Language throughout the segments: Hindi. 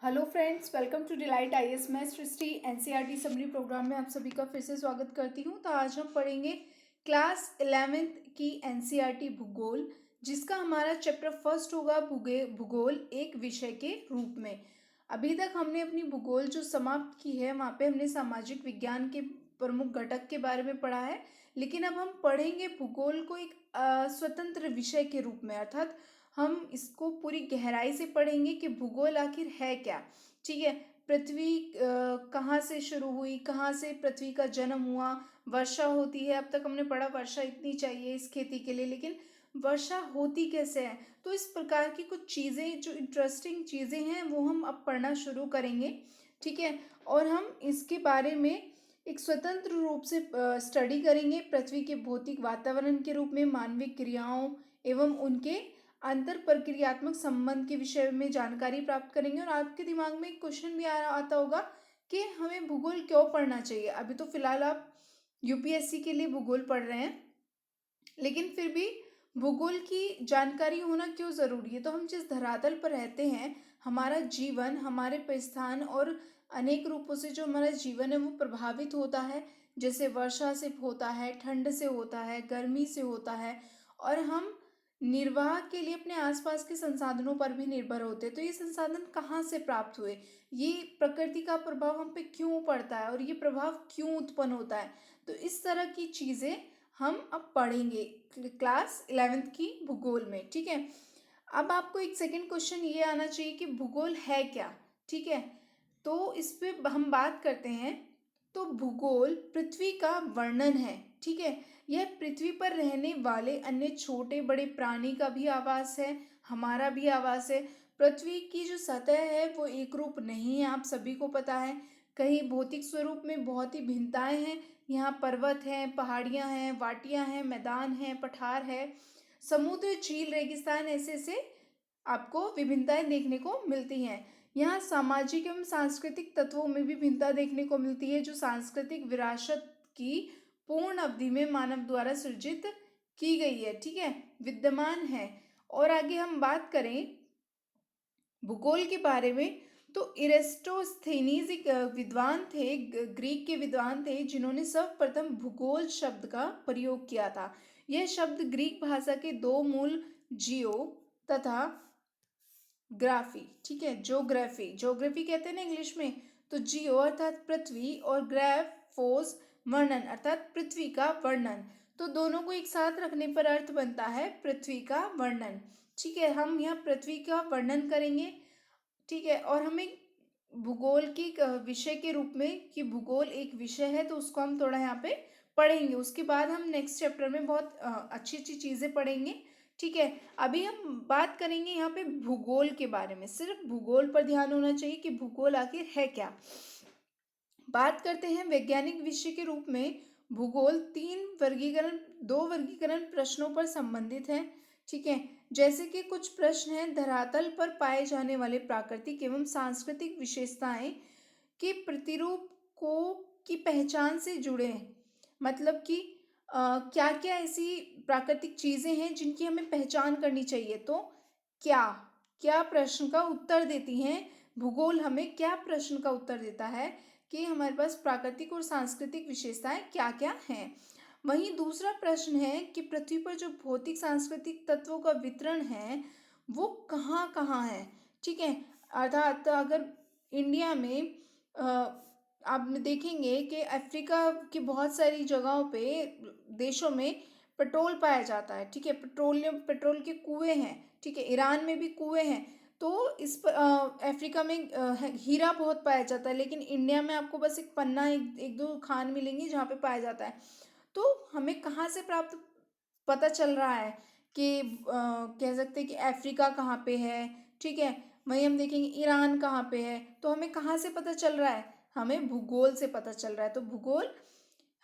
Hello friends, welcome to Delight IAS. मैं सृष्टि एनसीईआरटी समरी प्रोग्राम में आप सभी का फिर से स्वागत करती हूं। तो आज हम पढ़ेंगे क्लास 11th की एनसीईआरटी भूगोल, जिसका हमारा चैप्टर फर्स्ट होगा भूगोल एक विषय के रूप में। अभी तक हमने अपनी भूगोल जो समाप्त की है वहाँ पे हमने सामाजिक विज्ञान के प्रमुख घटक के बारे में पढ़ा है, लेकिन अब हम पढ़ेंगे भूगोल को एक स्वतंत्र विषय के रूप में, अर्थात हम इसको पूरी गहराई से पढ़ेंगे कि भूगोल आखिर है क्या। ठीक है, पृथ्वी कहाँ से शुरू हुई, कहाँ से पृथ्वी का जन्म हुआ, वर्षा होती है। अब तक हमने पढ़ा वर्षा इतनी चाहिए इस खेती के लिए, लेकिन वर्षा होती कैसे है। तो इस प्रकार की कुछ चीज़ें जो इंटरेस्टिंग चीज़ें हैं वो हम अब पढ़ना शुरू करेंगे। ठीक है, और हम इसके बारे में एक स्वतंत्र रूप से स्टडी करेंगे। पृथ्वी के भौतिक वातावरण के रूप में मानवीय क्रियाओं एवं उनके अंतर प्रक्रियात्मक संबंध के विषय में जानकारी प्राप्त करेंगे। और आपके दिमाग में एक क्वेश्चन भी आता होगा कि हमें भूगोल क्यों पढ़ना चाहिए। अभी तो फिलहाल आप यूपीएससी के लिए भूगोल पढ़ रहे हैं, लेकिन फिर भी भूगोल की जानकारी होना क्यों ज़रूरी है। तो हम जिस धरातल पर रहते हैं, हमारा जीवन, हमारे प्रस्थान और अनेक रूपों से जो हमारा जीवन है वो प्रभावित होता है। जैसे वर्षा से होता है, ठंड से होता है, गर्मी से होता है, और हम निर्वाह के लिए अपने आसपास के संसाधनों पर भी निर्भर होते हैं। तो ये संसाधन कहाँ से प्राप्त हुए, ये प्रकृति का प्रभाव हम पे क्यों पड़ता है और ये प्रभाव क्यों उत्पन्न होता है। तो इस तरह की चीज़ें हम अब पढ़ेंगे क्लास 11th की भूगोल में। ठीक है, अब आपको एक सेकंड क्वेश्चन ये आना चाहिए कि भूगोल है क्या। ठीक है, तो इस पे हम बात करते हैं। तो भूगोल पृथ्वी का वर्णन है। ठीक है, यह पृथ्वी पर रहने वाले अन्य छोटे बड़े प्राणी का भी आवास है, हमारा भी आवास है। पृथ्वी की जो सतह है वो एक रूप नहीं है, आप सभी को पता है। कहीं भौतिक स्वरूप में बहुत ही भिन्नताएं हैं। यहाँ पर्वत हैं, पहाड़ियाँ हैं, वाटियाँ हैं, मैदान हैं, पठार है, समुद्र, झील, रेगिस्तान, ऐसे ऐसे आपको विभिन्नताएं देखने को मिलती हैं। यहाँ सामाजिक एवं सांस्कृतिक तत्वों में भी भिन्नता देखने को मिलती है, जो सांस्कृतिक विरासत की पूर्ण अवधि में मानव द्वारा सृजित की गई है। ठीक है, विद्यमान है। और आगे हम बात करें भूगोल के बारे में, तो इरेस्टोस्थेनीज एक विद्वान थे, ग्रीक के विद्वान थे, जिन्होंने सर्वप्रथम भूगोल शब्द का प्रयोग किया था। यह शब्द ग्रीक भाषा के दो मूल जियो तथा ग्राफी, ठीक है, ज्योग्राफी, ज्योग्राफी कहते हैं ना इंग्लिश में, तो जियो अर्थात पृथ्वी और ग्राफोस वर्णन अर्थात पृथ्वी का वर्णन। तो दोनों को एक साथ रखने पर अर्थ बनता है पृथ्वी का वर्णन। ठीक है, हम यहाँ पृथ्वी का वर्णन करेंगे। ठीक है, और हमें भूगोल की विषय के रूप में कि भूगोल एक विषय है, तो उसको हम थोड़ा यहाँ पे पढ़ेंगे। उसके बाद हम नेक्स्ट चैप्टर में बहुत अच्छी अच्छी चीज़ें पढ़ेंगे। ठीक है, अभी हम बात करेंगे यहाँ पे भूगोल के बारे में। सिर्फ भूगोल पर ध्यान होना चाहिए कि भूगोल आखिर है क्या। बात करते हैं वैज्ञानिक विषय के रूप में। भूगोल दो वर्गीकरण प्रश्नों पर संबंधित है। ठीक है, जैसे कि कुछ प्रश्न हैं धरातल पर पाए जाने वाले प्राकृतिक एवं सांस्कृतिक विशेषताएं के प्रतिरूप को की पहचान से जुड़े हैं। मतलब कि क्या क्या ऐसी प्राकृतिक चीजें हैं जिनकी हमें पहचान करनी चाहिए। तो क्या क्या प्रश्न का उत्तर देती हैं, भूगोल हमें क्या प्रश्न का उत्तर देता है कि हमारे पास प्राकृतिक और सांस्कृतिक विशेषताएं क्या क्या हैं। वहीं दूसरा प्रश्न है कि पृथ्वी पर जो भौतिक सांस्कृतिक तत्वों का वितरण है वो कहाँ कहाँ है। ठीक है, अर्थात अगर इंडिया में आप देखेंगे कि अफ्रीका की बहुत सारी जगहों पे, देशों में पेट्रोल पाया जाता है। ठीक है, पेट्रोल के कुएं हैं। ठीक है, ईरान में भी कुएं हैं। तो इस पर अफ्रीका में हीरा बहुत पाया जाता है, लेकिन इंडिया में आपको बस एक पन्ना, एक दो खान मिलेंगी जहाँ पे पाया जाता है। तो हमें कहाँ से प्राप्त पता चल रहा है कि कह सकते हैं कि अफ्रीका कहाँ पे है। ठीक है, वहीं हम देखेंगे ईरान कहाँ पे है। तो हमें कहाँ से पता चल रहा है, हमें भूगोल से पता चल रहा है। तो भूगोल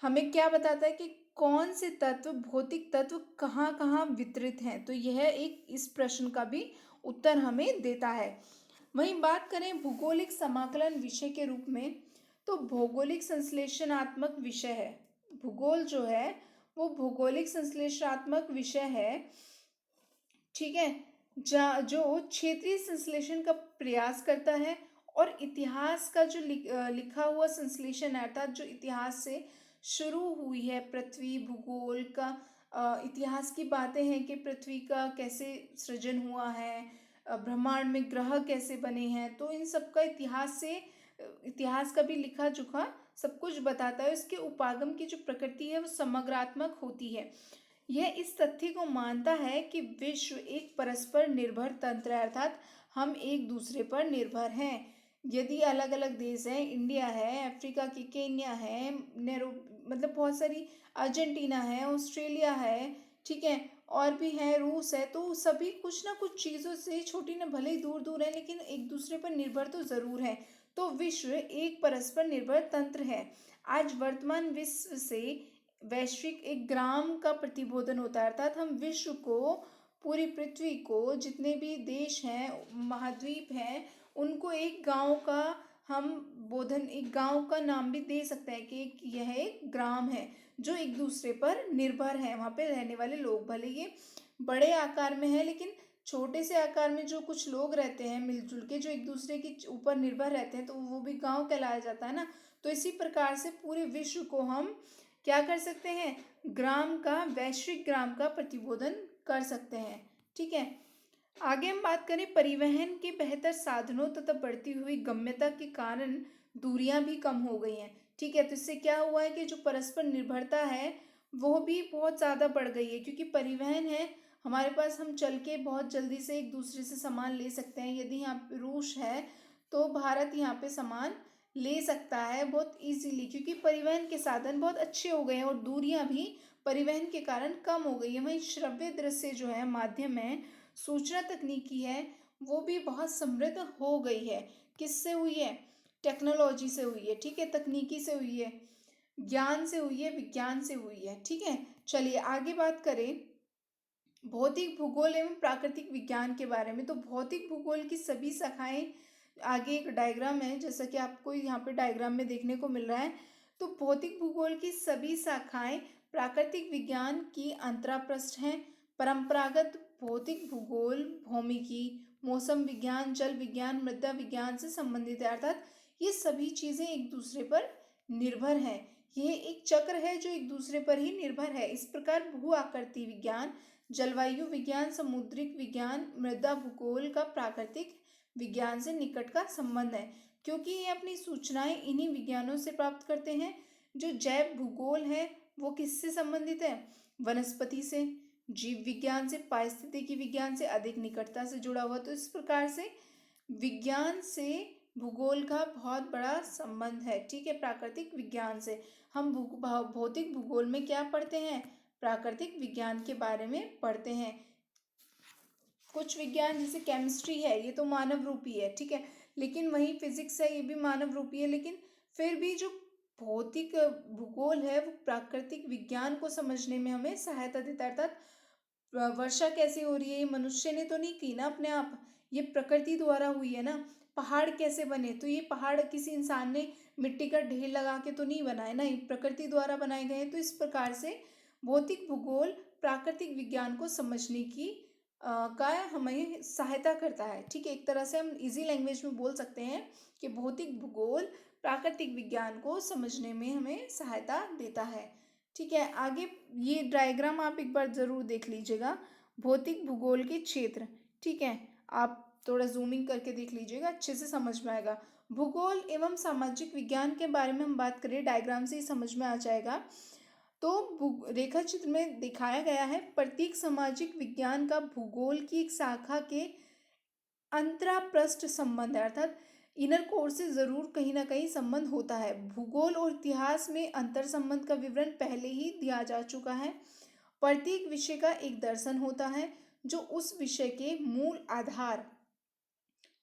हमें क्या बताता है कि कौन से तत्व, भौतिक तत्व कहाँ कहाँ वितरित हैं। तो यह एक इस प्रश्न का भी उत्तर हमें देता है। वहीं बात करें भौगोलिक समाकलन विषय के रूप में, तो भौगोलिक संश्लेषणात्मक विषय है। भूगोल जो है वो भौगोलिक संश्लेषणात्मक विषय है। ठीक है, जो क्षेत्रीय संश्लेषण का प्रयास करता है और इतिहास का जो लिखा हुआ संश्लेषण है, अर्थात जो इतिहास से शुरू हुई है पृथ्वी भूगोल का, इतिहास की बातें हैं कि पृथ्वी का कैसे सृजन हुआ है, ब्रह्मांड में ग्रह कैसे बने हैं, तो इन सब का इतिहास से इतिहास का भी लिखा जुखा सब कुछ बताता है। इसके उपागम की जो प्रकृति है वो समग्रात्मक होती है। यह इस तथ्य को मानता है कि विश्व एक परस्पर निर्भर तंत्र है, अर्थात हम एक दूसरे पर निर्भर हैं। यदि अलग अलग देश हैं, इंडिया है, अफ्रीका की केन्या है, नेरो मतलब बहुत सारी, अर्जेंटीना है, ऑस्ट्रेलिया है, ठीक है, और भी है, रूस है, तो सभी कुछ ना कुछ चीज़ों से, छोटी ना भले ही दूर दूर है लेकिन एक दूसरे पर निर्भर तो ज़रूर है। तो विश्व एक परस्पर निर्भर तंत्र है। आज वर्तमान विश्व से वैश्विक एक ग्राम का प्रतिबोधन होता है, अर्थात हम विश्व को, पूरी पृथ्वी को, जितने भी देश हैं, महाद्वीप हैं, उनको एक गांव का हम बोधन, एक गांव का नाम भी दे सकते हैं कि यह एक ग्राम है जो एक दूसरे पर निर्भर है। वहाँ पे रहने वाले लोग भले ये बड़े आकार में है लेकिन छोटे से आकार में जो कुछ लोग रहते हैं मिलजुल के, जो एक दूसरे के ऊपर निर्भर रहते हैं, तो वो भी गांव कहलाया जाता है ना। तो इसी प्रकार से पूरे विश्व को हम क्या कर सकते हैं, ग्राम का, वैश्विक ग्राम का प्रतिबोधन कर सकते हैं। ठीक है, आगे हम बात करें परिवहन के बेहतर साधनों तथा बढ़ती हुई गम्यता के कारण दूरियां भी कम हो गई हैं। ठीक है, तो इससे क्या हुआ है कि जो परस्पर निर्भरता है वो भी बहुत ज़्यादा बढ़ गई है, क्योंकि परिवहन है हमारे पास, हम चल के बहुत जल्दी से एक दूसरे से सामान ले सकते हैं। यदि यहाँ पे रूस है तो भारत यहाँ पे सामान ले सकता है बहुत इजीली, क्योंकि परिवहन के साधन बहुत अच्छे हो गए हैं और दूरियां भी परिवहन के कारण कम हो गई है। वहीं श्रव्य दृश्य जो है माध्यम है, सूचना तकनीकी है, वो भी बहुत समृद्ध हो गई है। किससे हुई है, टेक्नोलॉजी से हुई है, ठीक है, तकनीकी से हुई है, ज्ञान से हुई है, विज्ञान से हुई है। ठीक है, चलिए आगे बात करें भौतिक भूगोल एवं प्राकृतिक विज्ञान के बारे में। तो भौतिक भूगोल की सभी शाखाएं, आगे एक डायग्राम है जैसा कि आपको यहाँ पे डायग्राम में देखने को मिल रहा है। तो भौतिक भूगोल की सभी शाखाएं प्राकृतिक विज्ञान की अंतरापृष्ठ हैं। परंपरागत भौतिक भूगोल भौमिकी, मौसम विज्ञान, जल विज्ञान, मृदा विज्ञान से संबंधित है, अर्थात ये सभी चीजें एक दूसरे पर निर्भर हैं। यह एक चक्र है जो एक दूसरे पर ही निर्भर है। इस प्रकार भू आकृति विज्ञान, जलवायु विज्ञान, समुद्रिक विज्ञान, मृदा भूगोल का प्राकृतिक विज्ञान से निकट का संबंध है, क्योंकि ये अपनी सूचनाएं इन्हीं विज्ञानों से प्राप्त करते हैं। जो जैव भूगोल है वो किससे संबंधित है, वनस्पति से, जीव विज्ञान से, पारिस्थितिकी विज्ञान से अधिक निकटता से जुड़ा हुआ। तो इस प्रकार से विज्ञान से भूगोल का बहुत बड़ा संबंध है। ठीक है, प्राकृतिक विज्ञान से हम भौतिक भूगोल में क्या पढ़ते हैं, प्राकृतिक विज्ञान के बारे में पढ़ते हैं। कुछ विज्ञान जैसे केमिस्ट्री है ये तो मानव रूपी है, ठीक है, लेकिन वहीं फिजिक्स है ये भी मानव रूपी है, लेकिन फिर भी जो भौतिक भूगोल है वो प्राकृतिक विज्ञान को समझने में हमें सहायता देता है। अर्थात वर्षा कैसे हो रही है ये मनुष्य ने तो नहीं की ना अपने आप, ये प्रकृति द्वारा हुई है ना। पहाड़ कैसे बने, तो ये पहाड़ किसी इंसान ने मिट्टी का ढेर लगा के तो नहीं बनाए ना, ये प्रकृति द्वारा बनाए गए हैं। तो इस प्रकार से भौतिक भूगोल प्राकृतिक विज्ञान को समझने की का हमें सहायता करता है। ठीक है, एक तरह से हम इजी लैंग्वेज में बोल सकते हैं कि भौतिक भूगोल प्राकृतिक विज्ञान को समझने में हमें सहायता देता है। ठीक है, आगे ये डायग्राम आप एक बार ज़रूर देख लीजिएगा, भौतिक भूगोल के क्षेत्र। ठीक है, आप थोड़ा जूमिंग करके देख लीजिएगा, अच्छे से समझ में आएगा। भूगोल एवं सामाजिक विज्ञान के बारे में हम बात करें, डायग्राम से ही समझ में आ जाएगा। तो रेखा चित्र में दिखाया गया है प्रत्येक सामाजिक विज्ञान का भूगोल की एक शाखा के अंतरापृष्ठ संबंध है, अर्थात इनर कोर से जरूर कहीं ना कहीं संबंध होता है। भूगोल और इतिहास में अंतर संबंध का विवरण पहले ही दिया जा चुका है। प्रत्येक विषय का एक दर्शन होता है जो उस विषय के मूल आधार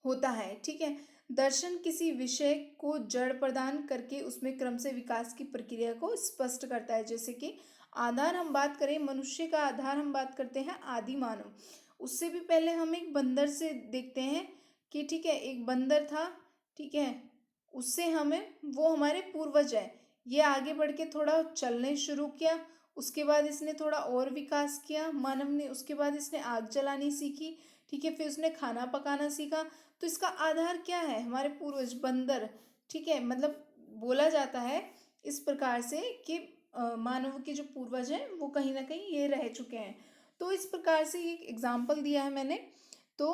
होता है। ठीक है, दर्शन किसी विषय को जड़ प्रदान करके उसमें क्रम से विकास की प्रक्रिया को स्पष्ट करता है। जैसे कि आधार हम बात करें, मनुष्य का आधार हम बात करते हैं आदि मानव, उससे भी पहले हम एक बंदर से देखते हैं कि ठीक है एक बंदर था, ठीक है, उससे हमें वो हमारे पूर्वज है। ये आगे बढ़ के थोड़ा चलने शुरू किया, उसके बाद इसने थोड़ा और विकास किया मानव ने, उसके बाद इसने आग जलानी सीखी, ठीक है, फिर उसने खाना पकाना सीखा, तो इसका आधार क्या है? हमारे पूर्वज बंदर, ठीक है। मतलब बोला जाता है इस प्रकार से कि मानव के जो पूर्वज हैं वो कहीं ना कहीं ये रह चुके हैं। तो इस प्रकार से एक एग्जाम्पल दिया है मैंने। तो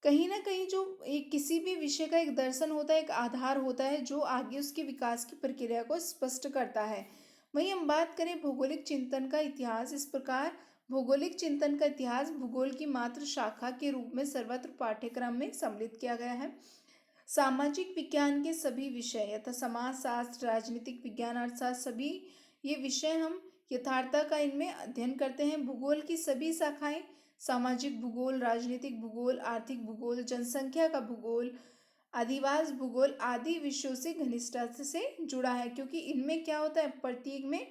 कहीं ना कहीं जो एक किसी भी विषय का एक दर्शन होता है, एक आधार होता है जो आगे उसके विकास की प्रक्रिया को स्पष्ट करता है। वहीं हम बात करें भौगोलिक चिंतन का इतिहास, इस प्रकार भौगोलिक चिंतन का इतिहास भूगोल की मात्र शाखा के रूप में सर्वत्र पाठ्यक्रम में सम्मिलित किया गया है। सामाजिक विज्ञान के सभी विषय यथा समाजशास्त्र, राजनीतिक विज्ञान, अर्थशास्त्र, सभी ये विषय हम यथार्थता का इनमें अध्ययन करते हैं। भूगोल की सभी शाखाएं सामाजिक भूगोल, राजनीतिक भूगोल, आर्थिक भूगोल, जनसंख्या का भूगोल, अधिवास भूगोल आदि विषयों से घनिष्ठता से जुड़ा है, क्योंकि इनमें क्या होता है, प्रत्येक में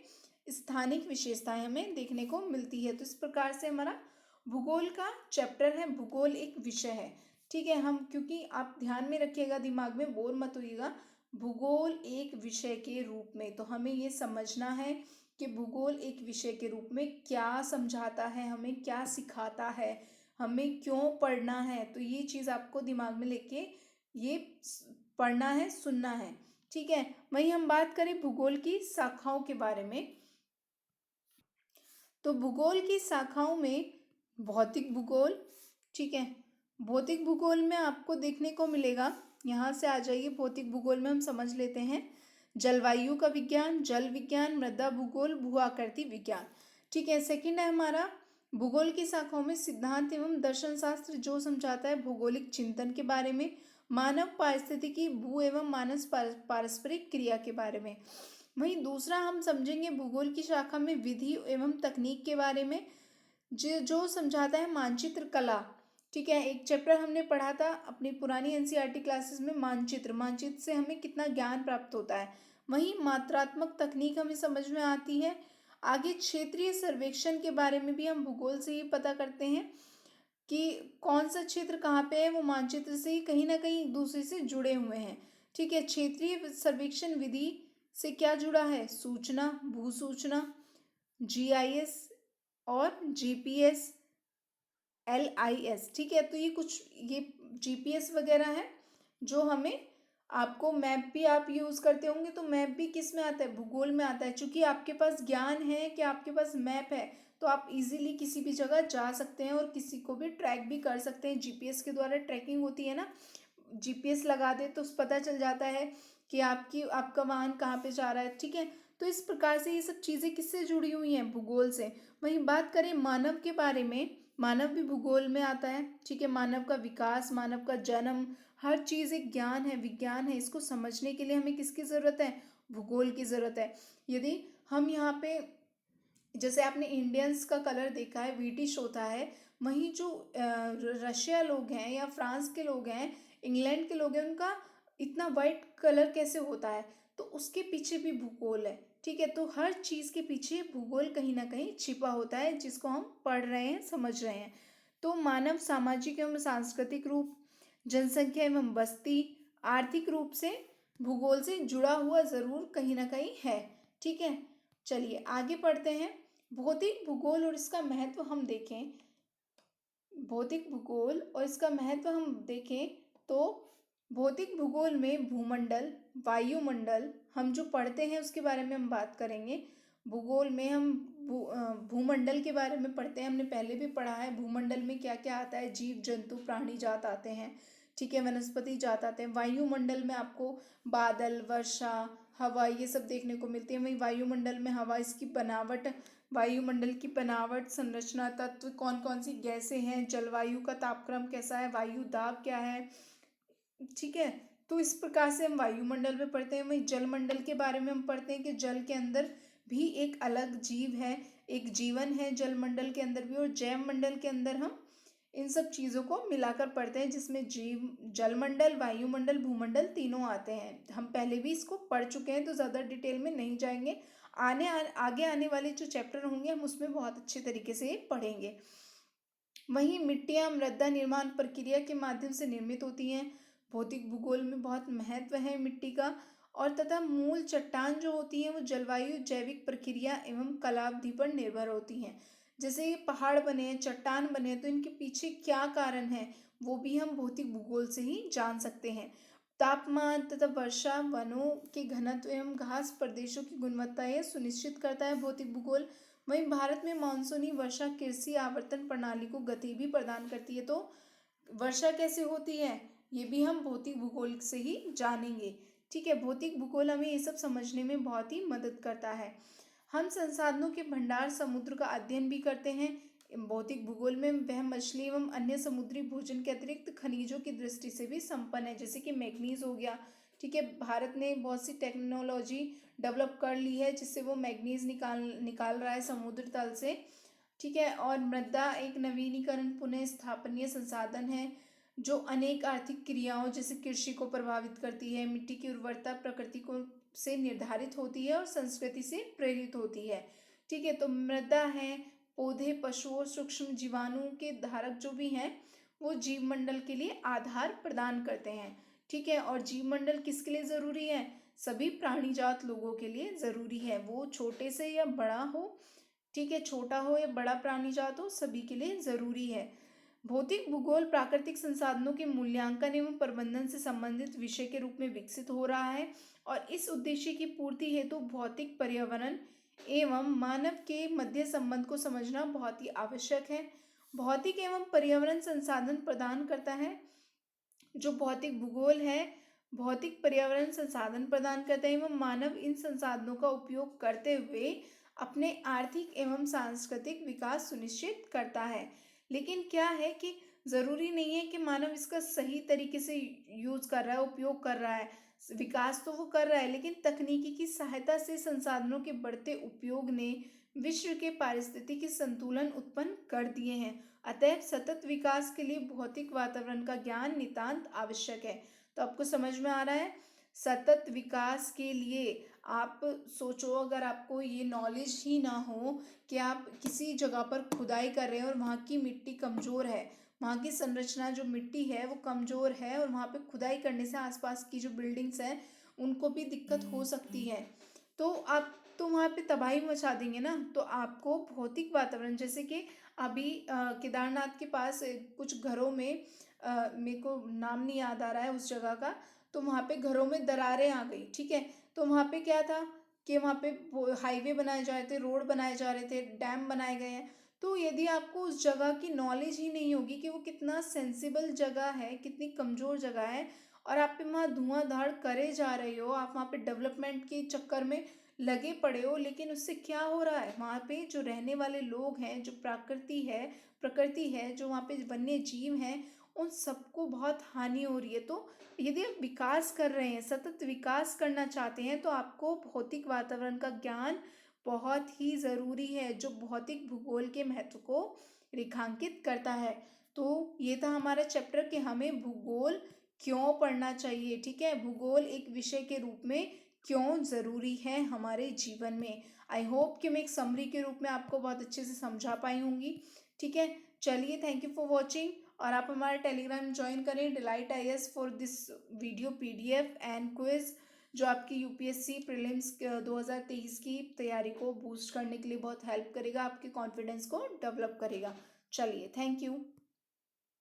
स्थानिक विशेषताएं हमें देखने को मिलती है। तो इस प्रकार से हमारा भूगोल का चैप्टर है, भूगोल एक विषय है, ठीक है। हम क्योंकि आप ध्यान में रखिएगा, दिमाग में बोर मत होइएगा, भूगोल एक विषय के रूप में, तो हमें ये समझना है कि भूगोल एक विषय के रूप में क्या समझाता है, हमें क्या सिखाता है, हमें क्यों पढ़ना है। तो ये चीज़ आपको दिमाग में लेके ये पढ़ना है, सुनना है, ठीक है। वहीं हम बात करें भूगोल की शाखाओं के बारे में, तो भूगोल की शाखाओं में भौतिक भूगोल, ठीक है। भौतिक भूगोल में आपको देखने को मिलेगा, यहाँ से आ जाइए, भौतिक भूगोल में हम समझ लेते हैं जलवायु का विज्ञान, जल विज्ञान, मृदा भूगोल, भू आकृति विज्ञान, ठीक है। सेकंड है हमारा भूगोल की शाखाओं में सिद्धांत एवं दर्शन शास्त्र, जो समझाता है भौगोलिक चिंतन के बारे में, मानव पारिस्थितिकी, भू एवं मानस पारस्परिक क्रिया के बारे में। वहीं दूसरा हम समझेंगे भूगोल की शाखा में विधि एवं तकनीक के बारे में, जो समझाता है मानचित्र कला, ठीक है। एक चैप्टर हमने पढ़ा था अपनी पुरानी एनसीईआरटी क्लासेस में, मानचित्र, मानचित्र से हमें कितना ज्ञान प्राप्त होता है। वहीं मात्रात्मक तकनीक हमें समझ में आती है। आगे क्षेत्रीय सर्वेक्षण के बारे में भी हम भूगोल से ही पता करते हैं कि कौन सा क्षेत्र कहाँ पे है, वो मानचित्र से ही कहीं ना कहीं एक दूसरे से जुड़े हुए हैं, ठीक है। क्षेत्रीय सर्वेक्षण विधि से क्या जुड़ा है, सूचना, भू सूचना, जीआईएस और जीपीएस, LIS, ठीक है। तो ये कुछ ये जीपीएस वगैरह है जो हमें, आपको मैप भी आप यूज़ करते होंगे, तो मैप भी किस में आता है, भूगोल में आता है। चूंकि आपके पास ज्ञान है कि आपके पास मैप है, तो आप इजीली किसी भी जगह जा सकते हैं और किसी को भी ट्रैक भी कर सकते हैं। जीपीएस के द्वारा ट्रैकिंग होती है ना, जीपीएस लगा दे तो पता चल जाता है कि आपका वाहन कहाँ पे जा रहा है, ठीक है। तो इस प्रकार से ये सब चीज़ें किससे जुड़ी हुई हैं, भूगोल से। वहीं बात करें मानव के बारे में, मानव भी भूगोल में आता है, ठीक है। मानव का विकास, मानव का जन्म, हर चीज़ एक ज्ञान है, विज्ञान है। इसको समझने के लिए हमें किसकी ज़रूरत है, भूगोल की ज़रूरत है। यदि हम यहाँ पे, जैसे आपने इंडियंस का कलर देखा है, ब्रिटिश होता है, वहीं जो रशिया लोग हैं या फ्रांस के लोग हैं, इंग्लैंड के लोग हैं, उनका इतना वाइट कलर कैसे होता है, तो उसके पीछे भी भूगोल है, ठीक है। तो हर चीज़ के पीछे भूगोल कहीं ना कहीं छिपा होता है, जिसको हम पढ़ रहे हैं, समझ रहे हैं। तो मानव सामाजिक एवं सांस्कृतिक रूप, जनसंख्या एवं बस्ती, आर्थिक रूप से भूगोल से जुड़ा हुआ ज़रूर कहीं ना कहीं है, ठीक है। चलिए आगे पढ़ते हैं। भौतिक भूगोल और इसका महत्व हम देखें, भौतिक भूगोल और इसका महत्व हम देखें तो भौतिक भूगोल में भूमंडल, वायुमंडल, हम जो पढ़ते हैं उसके बारे में हम बात करेंगे। भूगोल में हम भूमंडल के बारे में पढ़ते हैं, हमने पहले भी पढ़ा है भूमंडल में क्या क्या आता है, जीव जंतु प्राणी जात आते हैं, ठीक है, वनस्पति जात आते हैं। वायुमंडल में आपको बादल, वर्षा, हवा, ये सब देखने को मिलती है। वहीं वायुमंडल में हवा, इसकी बनावट, वायुमंडल की बनावट, संरचना, तत्व, कौन कौन सी गैसें हैं, जलवायु का तापक्रम कैसा है, वायु दाब क्या है, ठीक है। तो इस प्रकार से हम वायुमंडल में पढ़ते हैं। वहीं जलमंडल के बारे में हम पढ़ते हैं कि जल के अंदर भी एक अलग जीव है, एक जीवन है जलमंडल के अंदर भी, और जैव मंडल के अंदर हम इन सब चीज़ों को मिलाकर पढ़ते हैं, जिसमें जीव, जलमंडल, वायुमंडल, भूमंडल तीनों आते हैं। हम पहले भी इसको पढ़ चुके हैं, तो ज़्यादा डिटेल में नहीं जाएंगे। आगे आने वाले जो चैप्टर होंगे हम उसमें बहुत अच्छे तरीके से पढ़ेंगे। वहीं मिट्टियाँ मृदा निर्माण प्रक्रिया के माध्यम से निर्मित होती हैं। भौतिक भूगोल में बहुत महत्व है मिट्टी का, और तथा मूल चट्टान जो होती है वो जलवायु, जैविक प्रक्रिया एवं कालावधि पर निर्भर होती हैं। जैसे ये पहाड़ बने हैं, चट्टान बने हैं, तो इनके पीछे क्या कारण है, वो भी हम भौतिक भूगोल से ही जान सकते हैं। तापमान तथा वर्षा, वनों के घनत्व एवं घास प्रदेशों की गुणवत्ता यह सुनिश्चित करता है भौतिक भूगोल। वहीं भारत में मानसूनी वर्षा कृषि आवर्तन प्रणाली को गति भी प्रदान करती है। तो वर्षा कैसे होती है ये भी हम भौतिक भूगोल से ही जानेंगे। ठीक है, भौतिक भूगोल हमें ये सब समझने में बहुत ही मदद करता है। हम संसाधनों के भंडार समुद्र का अध्ययन भी करते हैं। भौतिक भूगोल में वह मछली एवं अन्य समुद्री भोजन के अतिरिक्त खनिजों की दृष्टि से भी संपन्न है, जैसे कि मैग्नीज हो गया। ठीक है, भारत ने बहुत सी टेक्नोलॉजी डेवलप कर ली है जिससे वो मैग्नीज निकाल निकाल रहा है समुद्र तल से। ठीक है, और मृदा एक नवीनीकरण पुनः स्थापनीय संसाधन है जो अनेक आर्थिक क्रियाओं जैसे कृषि को प्रभावित करती है। मिट्टी की उर्वरता प्रकृति को से निर्धारित होती है और संस्कृति से प्रेरित होती है। ठीक है, तो मृदा है, पौधे, पशु और सूक्ष्म जीवाणु के धारक जो भी हैं वो जीव मंडल के लिए आधार प्रदान करते हैं। ठीक है, और जीव मंडल किसके लिए ज़रूरी है? सभी प्राणीजात लोगों के लिए ज़रूरी है, वो छोटे से या बड़ा हो। ठीक है, छोटा हो या बड़ा प्राणीजात हो, सभी के लिए ज़रूरी है। भौतिक भूगोल प्राकृतिक संसाधनों के मूल्यांकन एवं प्रबंधन से संबंधित विषय के रूप में विकसित हो रहा है और इस उद्देश्य की पूर्ति हेतु भौतिक पर्यावरण एवं मानव के मध्य संबंध को समझना बहुत ही आवश्यक है। भौतिक एवं पर्यावरण संसाधन प्रदान करता है। जो भौतिक भूगोल है भौतिक पर्यावरण संसाधन प्रदान करता है एवं मानव इन संसाधनों का उपयोग करते हुए अपने आर्थिक एवं सांस्कृतिक विकास सुनिश्चित करता है। लेकिन क्या है कि ज़रूरी नहीं है कि मानव इसका सही तरीके से यूज कर रहा है, उपयोग कर रहा है। विकास तो वो कर रहा है, लेकिन तकनीकी की सहायता से संसाधनों के बढ़ते उपयोग ने विश्व के पारिस्थितिकी संतुलन उत्पन्न कर दिए हैं। अतः सतत विकास के लिए भौतिक वातावरण का ज्ञान नितांत आवश्यक है। तो आपको समझ में आ रहा है, सतत विकास के लिए आप सोचो, अगर आपको ये नॉलेज ही ना हो कि आप किसी जगह पर खुदाई कर रहे हैं और वहाँ की मिट्टी कमज़ोर है, वहाँ की संरचना जो मिट्टी है वो कमज़ोर है और वहाँ पे खुदाई करने से आसपास की जो बिल्डिंग्स हैं उनको भी दिक्कत हो सकती है, तो आप तो वहाँ पे तबाही मचा देंगे ना। तो आपको भौतिक वातावरण, जैसे कि अभी केदारनाथ के पास कुछ घरों में मेरे को नाम नहीं याद आ रहा है उस जगह का, तो वहाँ पे घरों में दरारें आ गई। ठीक है, तो वहाँ पे क्या था कि वहाँ पे हाईवे बनाए जा रहे थे, रोड बनाए जा रहे थे, डैम बनाए गए हैं। तो यदि आपको उस जगह की नॉलेज ही नहीं होगी कि वो कितना सेंसिबल जगह है, कितनी कमज़ोर जगह है, और आप पे वहाँ धुआंधार करे जा रहे हो, आप वहाँ पे डेवलपमेंट के चक्कर में लगे पड़े हो, लेकिन उससे क्या हो रहा है, वहाँ पे जो रहने वाले लोग हैं, जो प्रकृति है, जो वहाँ पे वन्य जीव हैं, उन सबको बहुत हानि हो रही है। तो यदि आप विकास कर रहे हैं, सतत विकास करना चाहते हैं, तो आपको भौतिक वातावरण का ज्ञान बहुत ही ज़रूरी है, जो भौतिक भूगोल के महत्व को रेखांकित करता है। तो ये था हमारा चैप्टर कि हमें भूगोल क्यों पढ़ना चाहिए। ठीक है, भूगोल एक विषय के रूप में क्यों ज़रूरी है हमारे जीवन में। आई होप कि मैं एक समरी के रूप में आपको बहुत अच्छे से समझा पाई होंगी। ठीक है, चलिए, थैंक यू फॉर वॉचिंग। और आप हमारा टेलीग्राम ज्वाइन करें, delight IAS for this video PDF and quiz, जो आपकी UPSC प्रीलिम्स 2023 की तैयारी को बूस्ट करने के लिए बहुत हेल्प करेगा, आपके कॉन्फिडेंस को डेवलप करेगा। चलिए, थैंक यू।